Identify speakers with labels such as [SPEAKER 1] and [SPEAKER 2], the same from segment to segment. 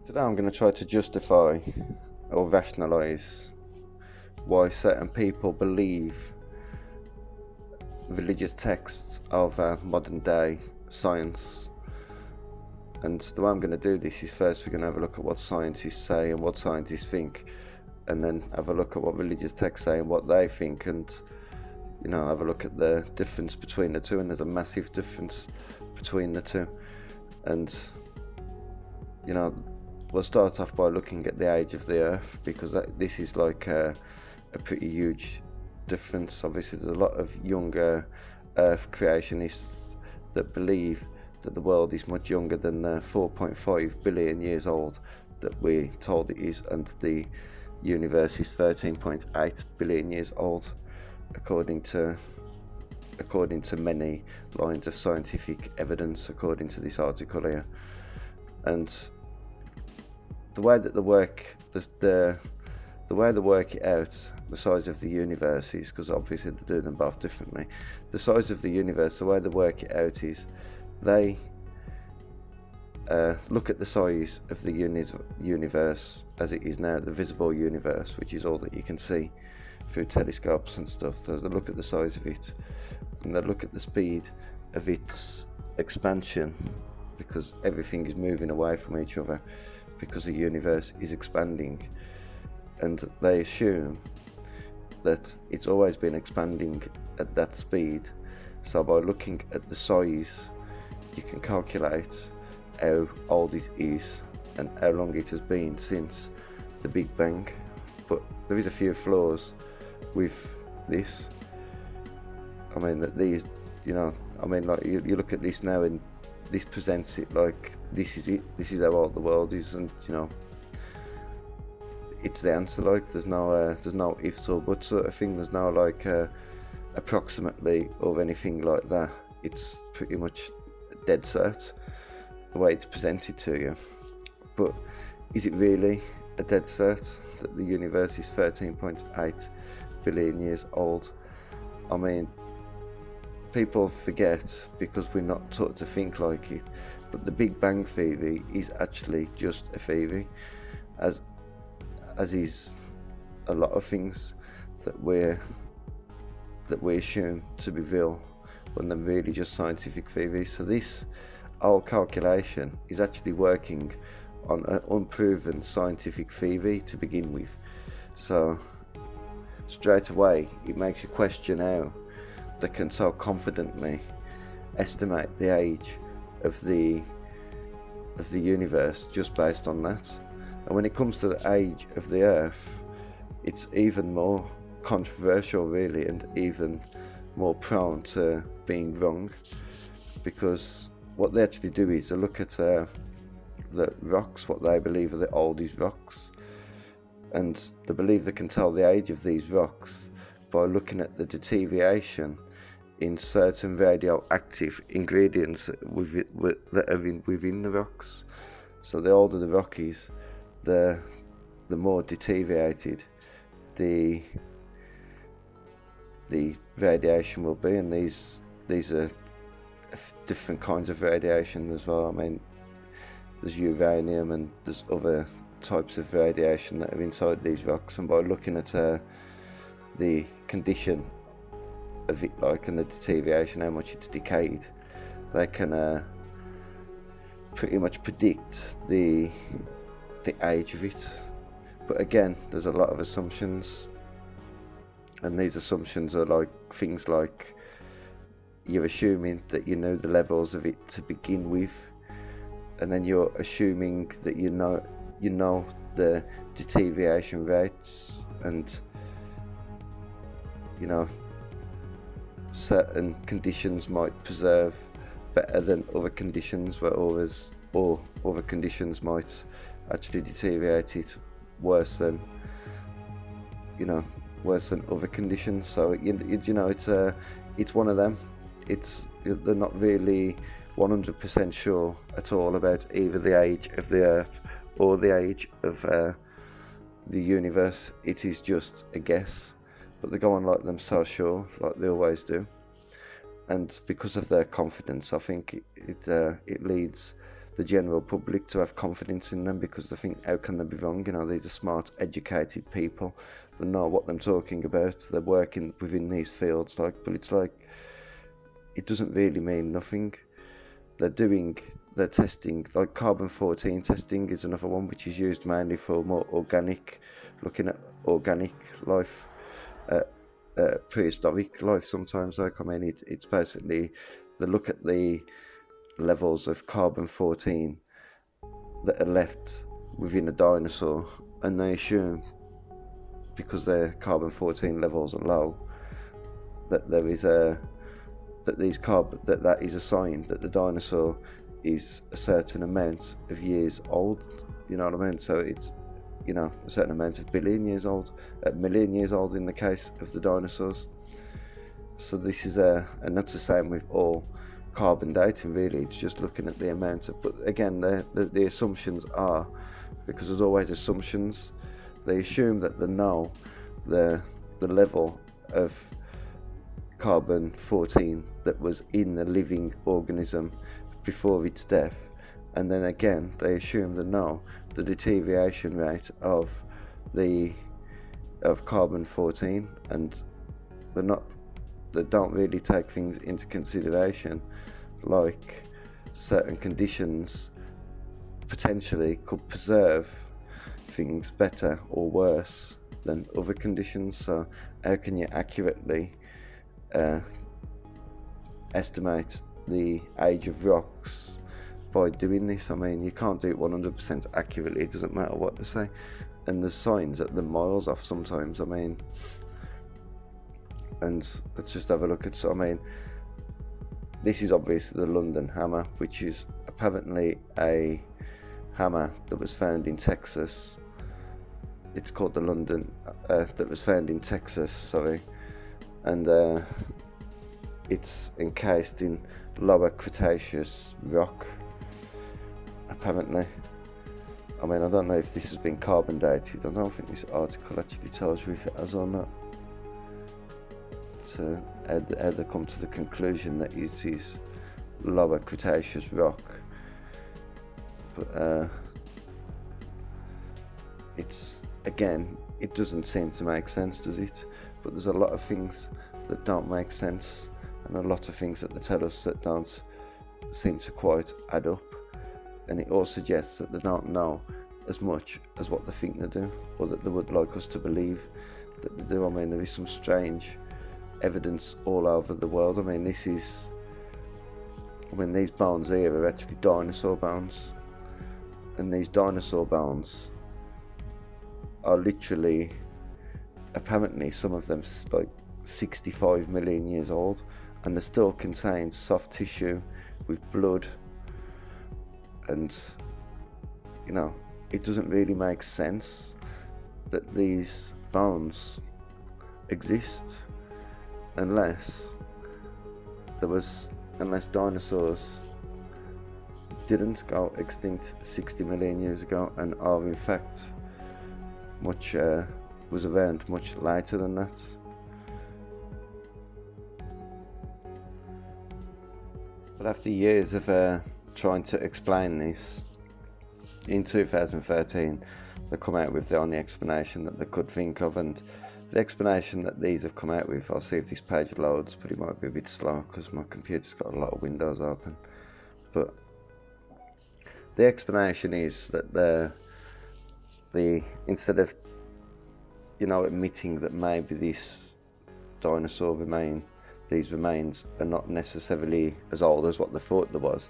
[SPEAKER 1] Today I'm going to try to justify or rationalise why certain people believe religious texts over modern day science. And the way I'm going to do this is first we're going to have a look at what scientists say and what scientists think, and then have a look at what religious texts say and what they think, and have a look at the difference between the two. And there's a massive difference between the two. And we'll start off by looking at the age of the Earth, because this is like a pretty huge difference. Obviously, there's a lot of younger Earth creationists that believe that the world is much younger than the 4.5 billion years old that we're told it is, and the universe is 13.8 billion years old, according to many lines of scientific evidence, according to this article here. And the way that the way they work it out, the size of the universe is, because obviously they do them both differently. The size of the universe, the way they work it out is they look at the size of the universe as it is now, the visible universe, which is all that you can see through telescopes and stuff. So they look at the size of it, and they look at the speed of its expansion, because everything is moving away from each other, because the universe is expanding, and they assume that it's always been expanding at that speed. So by looking at the size, you can calculate how old it is and how long it has been since the Big Bang. But there is a few flaws with this. I mean, that these, like you look at this now, and this presents it like this is it. This is how old the world is, and it's the answer. Like there's no ifs or buts sort of thing. There's no like approximately or anything like that. It's pretty much dead cert the way it's presented to you. But is it really a dead cert that the universe is 13.8 billion years old? I mean, people forget because we're not taught to think like it, but the Big Bang theory is actually just a theory, as is a lot of things that we assume to be real when they're really just scientific theories. So this whole calculation is actually working on an unproven scientific theory to begin with. So straight away it makes you question how they can so confidently estimate the age of the universe just based on that. And when it comes to the age of the Earth, it's even more controversial really, and even more prone to being wrong, because what they actually do is they look at the rocks, what they believe are the oldest rocks, and they believe they can tell the age of these rocks by looking at the deterioration in certain radioactive ingredients that are within the rocks. So the older the rock is, the more deteriorated the radiation will be. And these are different kinds of radiation as well. I mean, there's uranium and there's other types of radiation that are inside these rocks, and by looking at the condition of it, like, and the deterioration, how much it's decayed, they can pretty much predict the age of it. But again, there's a lot of assumptions, and these assumptions are like things like you're assuming that you know the levels of it to begin with, and then you're assuming that you know the deterioration rates, and certain conditions might preserve better than other conditions, or other conditions might actually deteriorate it worse than other conditions. So it's one of them. They're not really 100% sure at all about either the age of the Earth or the age of the universe. It is just a guess, but they go on like them so sure, like they always do. And because of their confidence, I think it leads the general public to have confidence in them, because they think, how can they be wrong? These are smart, educated people. They know what they're talking about. They're working within these fields, but it's like, it doesn't really mean nothing. They're testing, like carbon-14 testing is another one, which is used mainly for more looking at organic life, prehistoric life sometimes. It's basically, they look at the levels of carbon-14 that are left within a dinosaur, and they assume, because their carbon-14 levels are low, that that is a sign that the dinosaur is a certain amount of years old. You know what I mean? So it's, a certain amount of billion years old, a million years old in the case of the dinosaurs. So this is and that's the same with all carbon dating, really. It's just looking at the amount of, but again, the assumptions are, because there's always assumptions, they assume that they know the level of carbon-14 that was in the living organism before its death, and then again they assume they know the deterioration rate of carbon-14, and they don't really take things into consideration, like certain conditions potentially could preserve things better or worse than other conditions. So how can you accurately estimate the age of rocks by doing this? You can't do it 100% accurately. It doesn't matter what they say, and there's signs that they're miles off sometimes. And let's just have a look at, this is obviously the London Hammer, which is apparently a hammer that was found in Texas. It's called the London, that was found in Texas, sorry, and it's encased in Lower Cretaceous rock, apparently. I don't know if this has been carbon dated. I don't think this article actually tells you if it has or not. So how they come to the conclusion that it is Lower Cretaceous rock, but it's, again, it doesn't seem to make sense, does it? But there's a lot of things that don't make sense, and a lot of things that they tell us that don't seem to quite add up, and it all suggests that they don't know as much as what they think they do, or that they would like us to believe that they do. There is some strange evidence all over the world. These bones here are actually dinosaur bones, and these dinosaur bones are literally, apparently some of them like 65 million years old, and they still contain soft tissue with blood, and it doesn't really make sense that these bones exist unless dinosaurs didn't go extinct 60 million years ago and are in fact was around much later than that. But after years of trying to explain this, in 2013 they come out with the only explanation that they could think of, and the explanation that these have come out with, I'll see if this page loads, but it might be a bit slow because my computer's got a lot of windows open, but the explanation is that instead of admitting that maybe this dinosaur these remains are not necessarily as old as what they thought there was,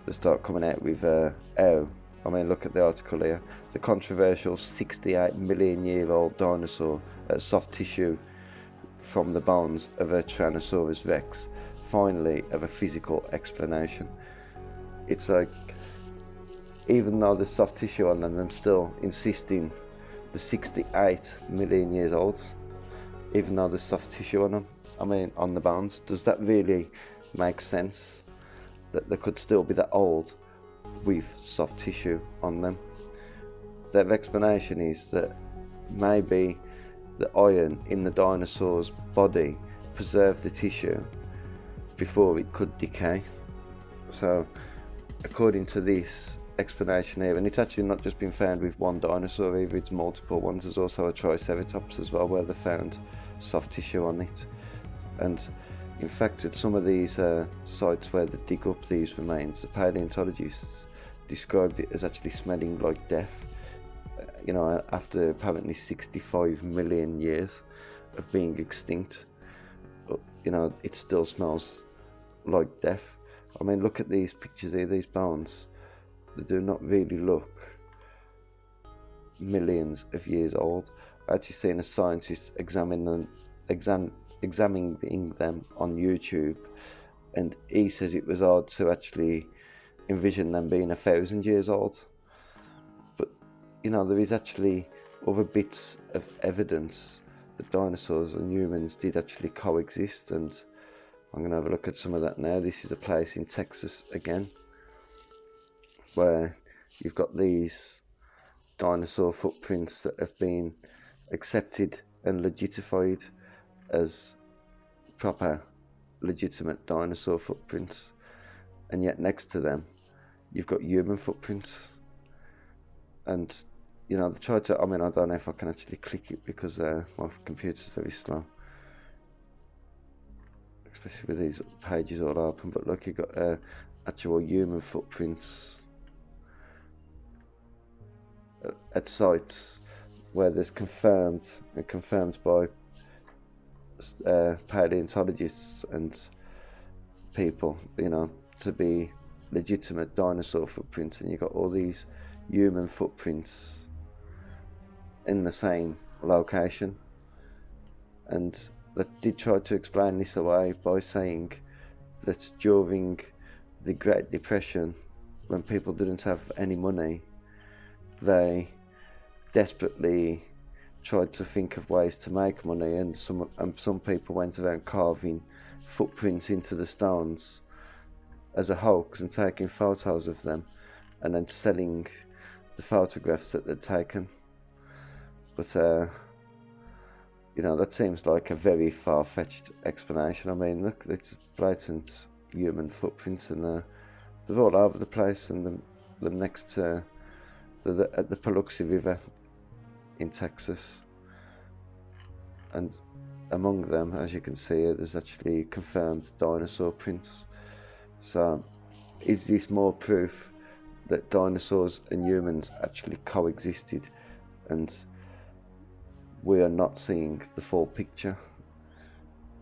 [SPEAKER 1] they start coming out with look at the article here. The controversial 68 million year old dinosaur, soft tissue from the bones of a Tyrannosaurus rex, finally of a physical explanation. It's like, even though there's soft tissue on them, I'm still insisting the 68 million years old, even though there's soft tissue on them. On the bones. Does that really make sense that they could still be that old with soft tissue on them? Their explanation is that maybe the iron in the dinosaur's body preserved the tissue before it could decay. So according to this explanation here, and it's actually not just been found with one dinosaur either, it's multiple ones. There's also a Triceratops as well, where they found soft tissue on it. And in fact, at some of these sites where they dig up these remains, the paleontologists described it as actually smelling like death. After apparently 65 million years of being extinct, it still smells like death. I mean, look at these pictures here, these bones. They do not really look millions of years old. I actually seen a scientist examining them on YouTube, and he says it was hard to actually envision them being 1,000 years old. But there is actually other bits of evidence that dinosaurs and humans did actually coexist, and I'm going to have a look at some of that now. This is a place in Texas again, where you've got these dinosaur footprints that have been accepted and legitified as proper, legitimate dinosaur footprints, and yet next to them you've got human footprints. And they tried to, I don't know if I can actually click it because my computer's very slow, especially with these pages all open, but look, you've got actual human footprints at sites where there's confirmed by paleontologists and people, to be legitimate dinosaur footprints, and you've got all these human footprints in the same location. And they did try to explain this away by saying that during the Great Depression, when people didn't have any money, they desperately tried to think of ways to make money, and some people went around carving footprints into the stones as a hoax and taking photos of them and then selling the photographs that they'd taken. But that seems like a very far-fetched explanation. I mean, look, it's blatant human footprints, and they're all over the place, and they're next to at the Paluxy River in Texas. And among them, as you can see, there's actually confirmed dinosaur prints. So is this more proof that dinosaurs and humans actually coexisted, and we are not seeing the full picture?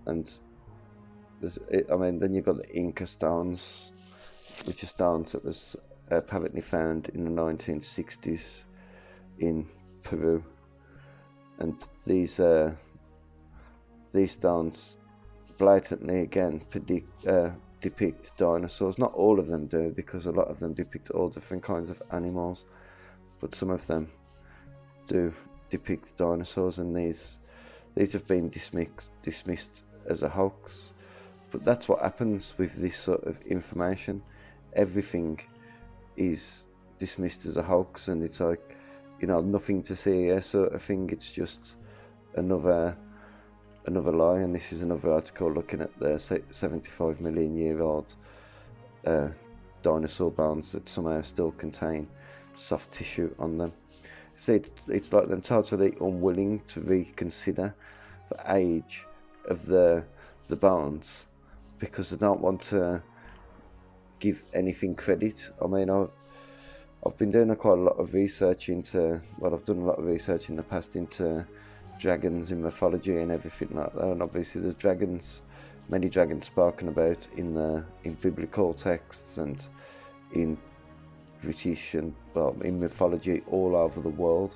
[SPEAKER 1] And then you've got the Inca stones, which are stones that was apparently found in the 1960s in Peru, and these stones blatantly again depict dinosaurs. Not all of them do, because a lot of them depict all different kinds of animals, but some of them do depict dinosaurs, and these have been dismissed as a hoax. But that's what happens with this sort of information. Everything is dismissed as a hoax, and it's like, nothing to see here sort of thing. It's just another lie. And this is another article looking at the 75 million year old dinosaur bones that somehow still contain soft tissue on them. See, it's like they're totally unwilling to reconsider the age of the bones, because they don't want to give anything credit. I mean, I've been doing quite a lot of research into, I've done a lot of research in the past into dragons in mythology and everything like that, and obviously there's many dragons spoken about in biblical texts and in British and in mythology all over the world.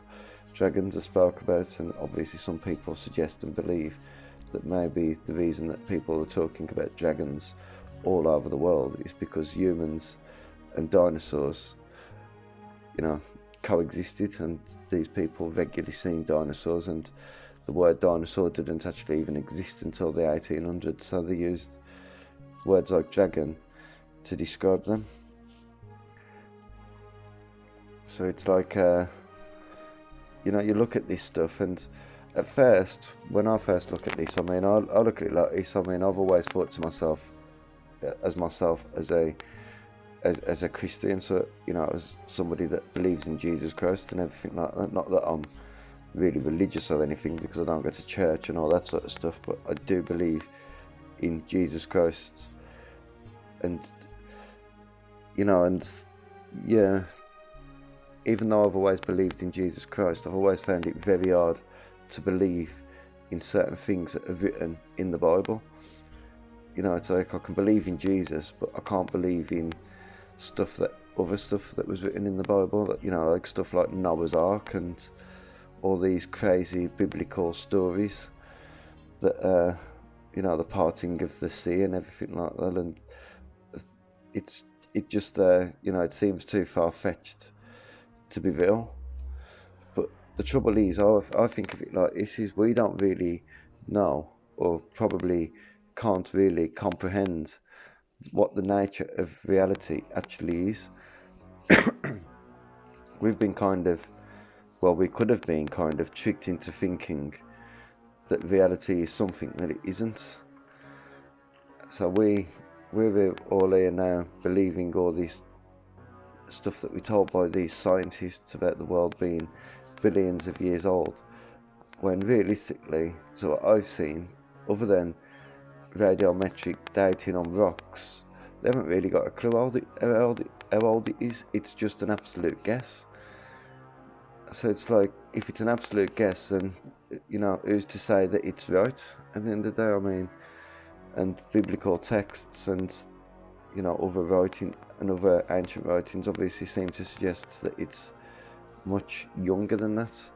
[SPEAKER 1] Dragons are spoken about, and obviously some people suggest and believe that maybe the reason that people are talking about dragons all over the world is because humans and dinosaurs, coexisted, and these people regularly seen dinosaurs, and the word dinosaur didn't actually even exist until the 1800s, so they used words like dragon to describe them. So it's like, you look at this stuff, and at first, when I first look at this, I look at it like this. I've always thought to myself as a as a Christian, so as somebody that believes in Jesus Christ and everything like that. Not that I'm really religious or anything, because I don't go to church and all that sort of stuff, but I do believe in Jesus Christ, and and yeah, even though I've always believed in Jesus Christ, I've always found it very hard to believe in certain things that are written in the Bible. It's like I can believe in Jesus, but I can't believe in other stuff that was written in the Bible, that like stuff like Noah's Ark and all these crazy biblical stories that the parting of the sea and everything like that, and it just it seems too far-fetched to be real. But the trouble is, I think of it like this: is we don't really know, or probably can't really comprehend, what the nature of reality actually is. We've been we could have been kind of tricked into thinking that reality is something that it isn't. So we're all here now believing all this stuff that we're told by these scientists about the world being billions of years old, when realistically, to what I've seen, other than radiometric dating on rocks, they haven't really got a clue how old it is. It's just an absolute guess. So it's like, if it's an absolute guess, then who's to say that it's right at the end of the day? I mean, and biblical texts and other writing and other ancient writings obviously seem to suggest that it's much younger than that.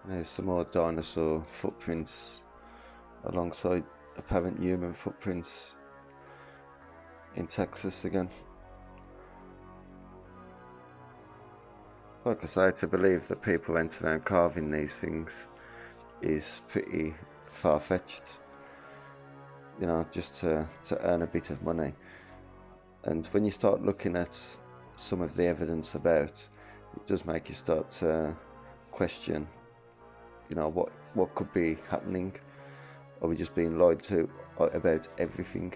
[SPEAKER 1] There's some more dinosaur footprints alongside apparent human footprints in Texas again. Like I say, to believe that people went around carving these things is pretty far-fetched, just to earn a bit of money. And when you start looking at some of the evidence about, it does make you start to question, what could be happening. Are we just being lied to about everything?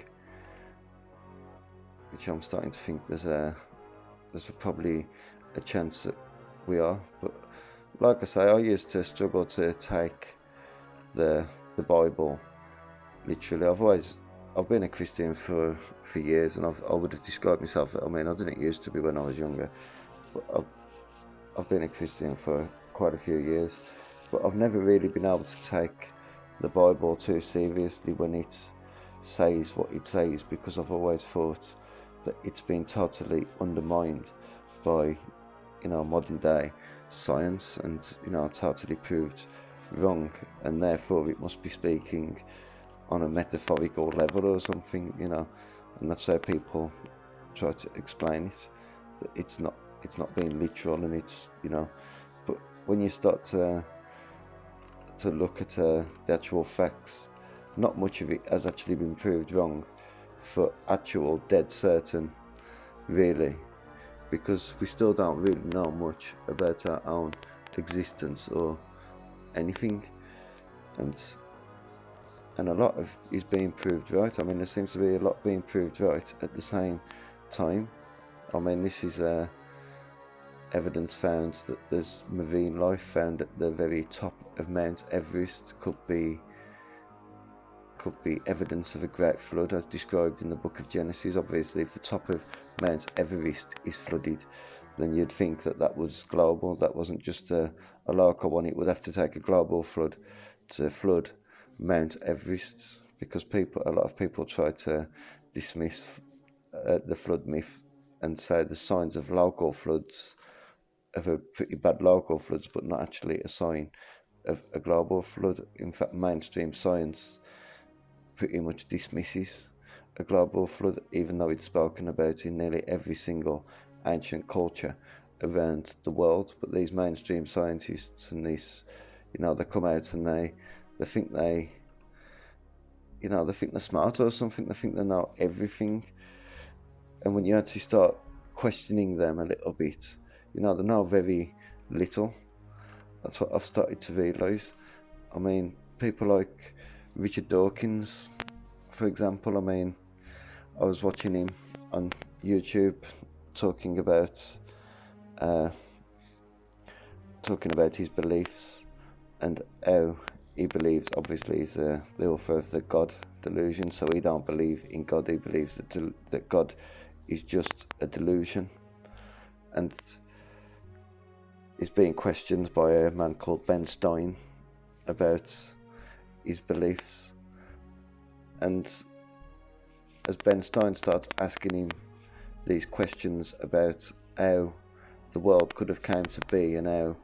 [SPEAKER 1] Which I'm starting to think there's probably a chance that we are. But like I say, I used to struggle to take the Bible literally. I've been a Christian for years, and I would have described myself, I didn't used to be when I was younger, but I've been a Christian for quite a few years, but I've never really been able to take the Bible too seriously when it says what it says, because I've always thought that it's been totally undermined by modern day science, and totally proved wrong, and therefore it must be speaking on a metaphorical level or something, and that's how people try to explain it. That it's not being literal, and it's but when you start to look at the actual facts, not much of it has actually been proved wrong for actual dead certain, really, because we still don't really know much about our own existence or anything, and a lot of is being proved right. There seems to be a lot being proved right at the same time. This is evidence found that there's marine life found at the very top of Mount Everest. Could be evidence of a great flood, as described in the book of Genesis. Obviously, if the top of Mount Everest is flooded, then you'd think that was global. That wasn't just a local one. It would have to take a global flood to flood Mount Everest, because a lot of people try to dismiss the flood myth and say the signs of local floods, of a pretty bad local floods, but not actually a sign of a global flood. In fact, mainstream science pretty much dismisses a global flood, even though it's spoken about in nearly every single ancient culture around the world. But these mainstream scientists and these, they come out and they think they think they're smart or something. They think they know everything, and when you actually start questioning them a little bit, they know very little. That's what I've started to realise. I mean, people like Richard Dawkins, for example. I mean, I was watching him on YouTube talking about his beliefs and how he believes. Obviously, he's the author of the God delusion, so he don't believe in God. He believes that God is just a delusion, and is being questioned by a man called Ben Stein about his beliefs. And as Ben Stein starts asking him these questions about how the world could have come to be, and how,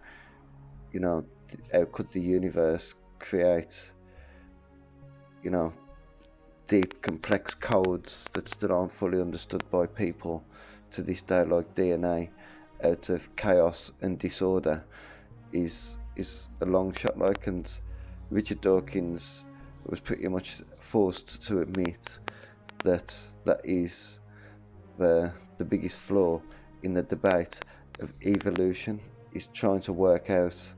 [SPEAKER 1] you know, how could the universe create, you know, deep, complex codes that still aren't fully understood by people to this day, like DNA, out of chaos and disorder, is a long shot. Like, and Richard Dawkins was pretty much forced to admit that is the biggest flaw in the debate of evolution, is trying to work out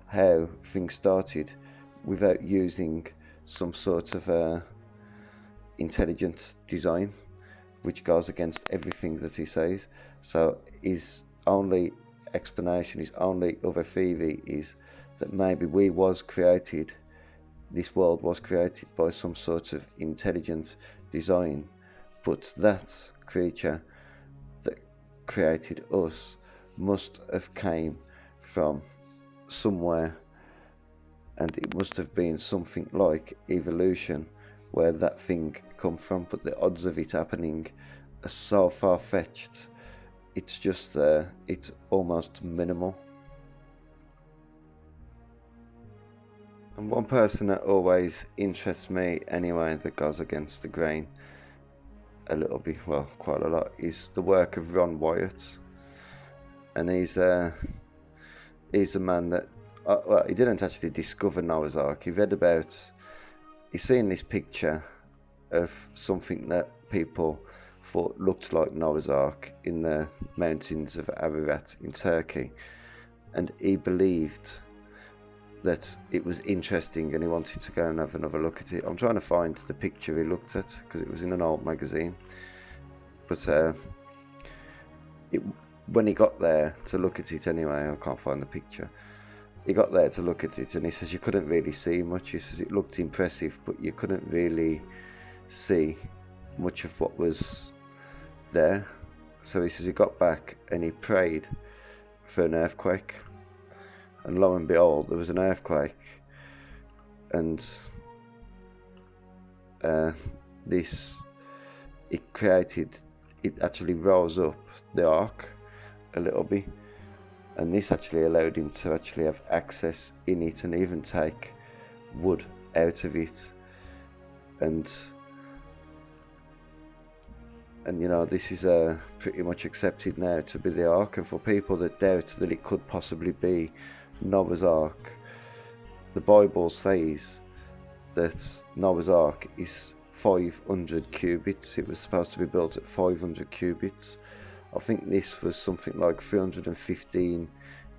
[SPEAKER 1] how things started without using some sort of intelligent design, which goes against everything that he says. So his only explanation, his only other theory, is that maybe this world was created by some sort of intelligent design, but that creature that created us must have came from somewhere, and it must have been something like evolution where that thing come from. But the odds of it happening are so far-fetched, it's just it's almost minimal. And one person that always interests me anyway, that goes against the grain a little bit, well, quite a lot, is the work of Ron Wyatt. And he's a man that well, he didn't actually discover Noah's Ark. He's seen this picture of something that people thought looked like Noah's Ark in the mountains of Ararat in Turkey, and he believed that it was interesting and he wanted to go and have another look at it. I'm trying to find the picture he looked at because it was in an old magazine, but when he got there to look at it anyway, I can't find the picture. He got there to look at it and he says you couldn't really see much. He says it looked impressive, but you couldn't really see much of what was there. So he says he got back and he prayed for an earthquake, and lo and behold, there was an earthquake, and it actually rose up the ark a little bit, and this actually allowed him to actually have access in it and even take wood out of it, and you know, this is pretty much accepted now to be the ark. And for people that doubt that it could possibly be Noah's Ark, the Bible says that Noah's Ark is 500 cubits. It was supposed to be built at 500 cubits. I think this was something like 315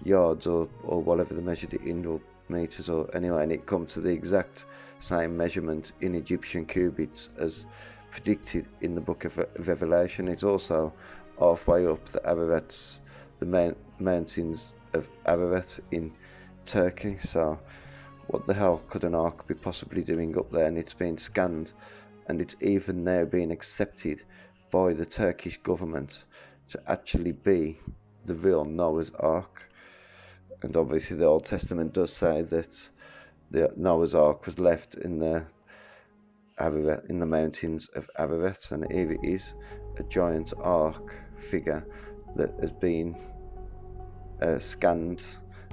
[SPEAKER 1] yards or whatever they measured it in, or meters, or anyway, and it come to the exact same measurement in Egyptian cubits as predicted in the book of Revelation. It's also halfway up the mountains of Ararat in Turkey. So what the hell could an ark be possibly doing up there? And it's been scanned, and it's even now being accepted by the Turkish government to actually be the real Noah's Ark. And obviously the Old Testament does say that the Noah's Ark was left in the mountains of Ararat, and here it is, a giant ark figure that has been scanned.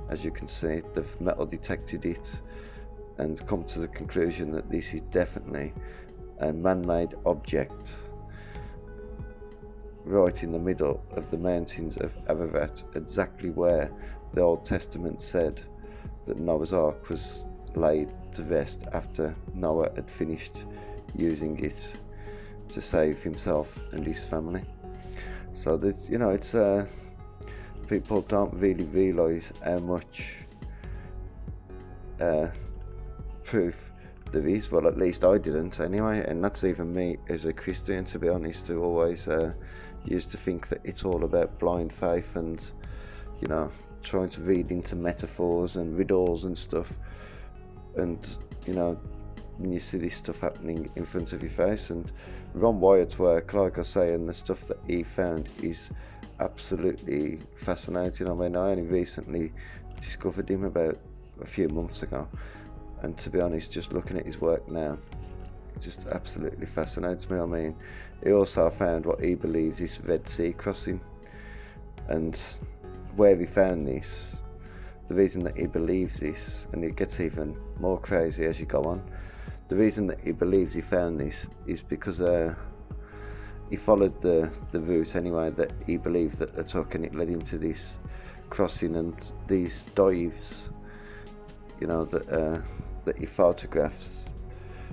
[SPEAKER 1] As you can see, they've metal detected it and come to the conclusion that this is definitely a man-made object right in the middle of the mountains of Ararat, exactly where the Old Testament said that Noah's Ark was laid to rest after Noah had finished using it to save himself and his family. So that, you know, it's people don't really realise how much proof there is. Well, at least I didn't anyway, and that's even me as a Christian, to be honest, who always used to think that it's all about blind faith and, you know, trying to read into metaphors and riddles and stuff. And, you know, when you see this stuff happening in front of your face, and Ron Wyatt's work, like I say, and the stuff that he found is absolutely fascinating. I mean, I only recently discovered him about a few months ago, and to be honest, just looking at his work now just absolutely fascinates me. I mean, he also found what he believes is Red Sea crossing, and where he found this, the reason that he believes this, and it gets even more crazy as you go on, the reason that he believes he found this is because he followed the route anyway that he believed that they took, and it led him to this crossing and these dives, you know, that he photographs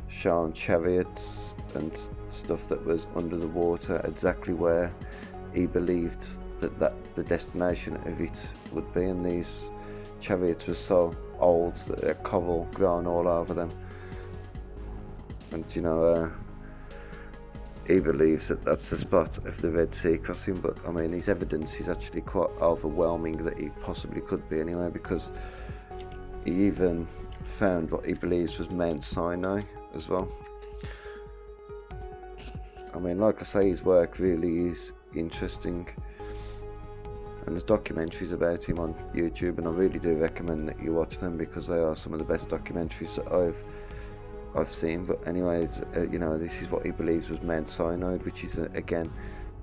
[SPEAKER 1] showing chariots and stuff that was under the water, exactly where he believed that the destination of it would be. And these chariots were so old that they're coral grown all over them, and you know, he believes that that's the spot of the Red Sea crossing. But I mean, his evidence is actually quite overwhelming that he possibly could be anyway, because he even found what he believes was Mount Sinai as well. I mean, like I say, his work really is interesting, and there's documentaries about him on YouTube, and I really do recommend that you watch them, because they are some of the best documentaries that I've seen. But anyways, you know, this is what he believes was Mount Sinai, which is again,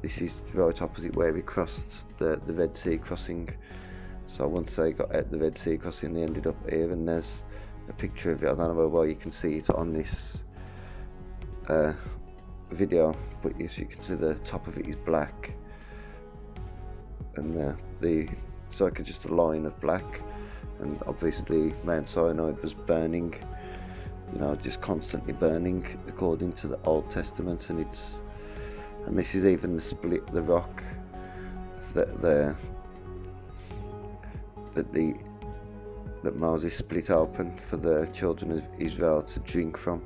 [SPEAKER 1] this is right opposite where he crossed the Red Sea crossing. So once they got out the Red Sea crossing, they ended up here, and there's a picture of it. I don't know whether you can see it on this video, but yes, you can see the top of it is black, and it's like just a line of black, and obviously Mount Sinai was burning, you know, just constantly burning according to the Old Testament. And this is even the rock that Moses split open for the children of Israel to drink from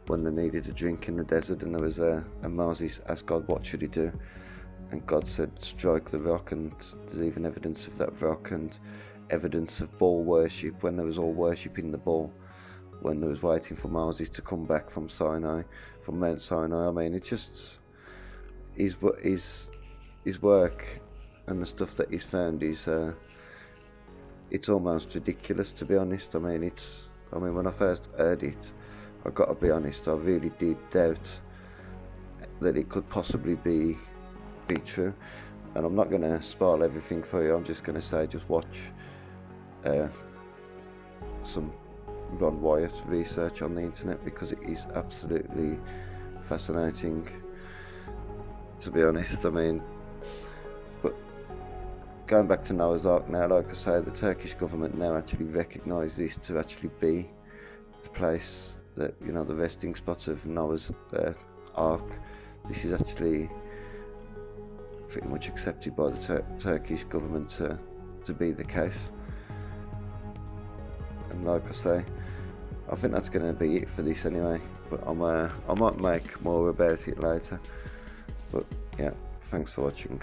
[SPEAKER 1] when they needed a drink in the desert. And there was and Moses asked God, what should he do? And God said, strike the rock. And there's even evidence of that rock, and evidence of bull worship, when they was all worshipping the bull, when they was waiting for Moses to come back from Mount Sinai. I mean, it's just his work and the stuff that he's found is it's almost ridiculous, to be honest. I mean, when I first heard it, I got to be honest, I really did doubt that it could possibly be true. And I'm not going to spoil everything for you. I'm just going to say, just watch some Ron Wyatt research on the internet, because it is absolutely fascinating, to be honest. I mean, but going back to Noah's Ark now, like I say, the Turkish government now actually recognise this to actually be the place that, you know, the resting spot of Noah's Ark. This is actually pretty much accepted by the Turkish government to be the case. And like I say, I think that's going to be it for this anyway, but I might make more about it later. But yeah, thanks for watching.